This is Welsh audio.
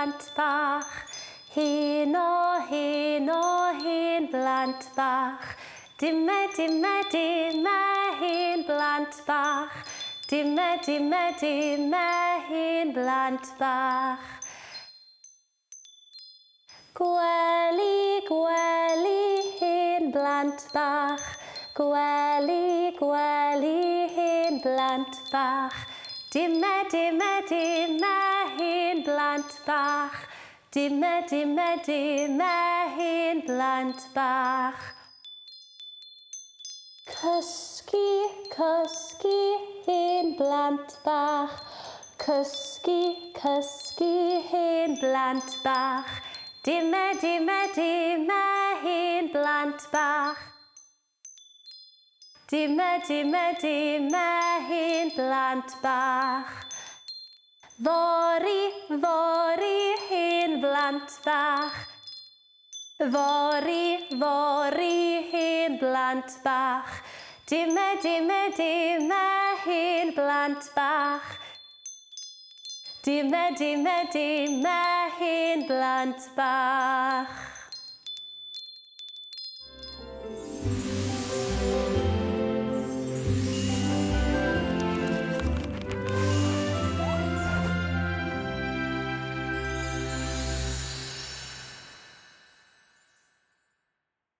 blant, bach. Heno, heno, hen, blant, bach. Dimme, dimme, dimme, hen, blant, bach. Dimme, dimme, dimme, hen, blant, bach. Gwely, gwely, hen, blant, bach. Gwely, gwely, hen, blant, bach. Dimme, dimme, dimme, hen, blant, bach. Dimme, dimme, dimme, hen, blant, bach. Cysgu, cysgu, hen, blant, bach. Cysgu, cysgu, hen, blant, bach. Dimme, dimme, dimme, hen, blant, bach. Dimme, dimme, dimme, hen, blant, bach. Fori, fori, hen, blant, bach. Fori, fori, hen, blant, bach. Dimme, dimme, dimme, hen, blant, bach. Dimme, dimme, dimme, hen, blant, bach.